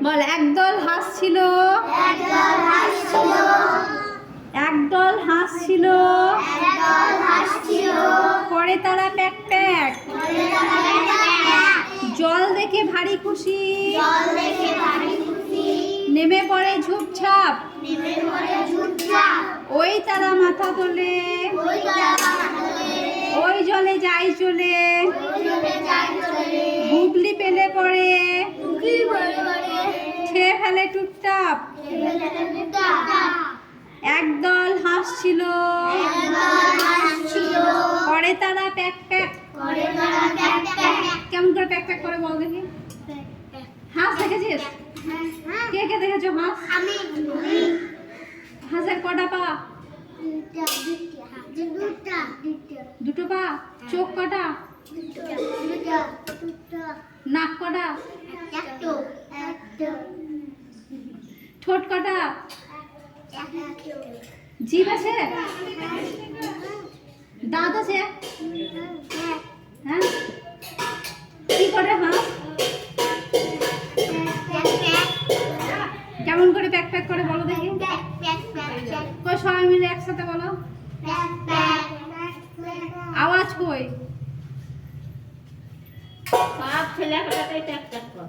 বল একদল হাঁস ছিল, একদল হাঁস ছিল, পরে তারা প্যাক প্যাক, জল দেখে ভারী খুশি, নেমে পড়ে ঝুপঝাপ, ওই তারা মাথা তোলে, ওই জলে যাই চলে, হুগলি পেলে পড়ে, খেয়ে ফেলে টুপটাপ। একদল হাঁস ছিল, পরে তারা প্যাক প্যাক। কেমন করে প্যাক প্যাক করে বল দেখি। হাঁস দেখেছিস? কে কে দেখেছো হাঁস? হাঁসের কটা পা? দুটো পা। চোখ কটা? নাক কটা? ঠোঁট কটা? জিভ আছে? দাঁত আছে? হ্যাঁ, কি করে হাঁস? কেমন করে প্যাক প্যাক করে বলো দেখি। কই সবাই মিলে একসাথে বলো। আওয়াজ কই? সব ছেলেগুলোকে প্যাক প্যাক কর।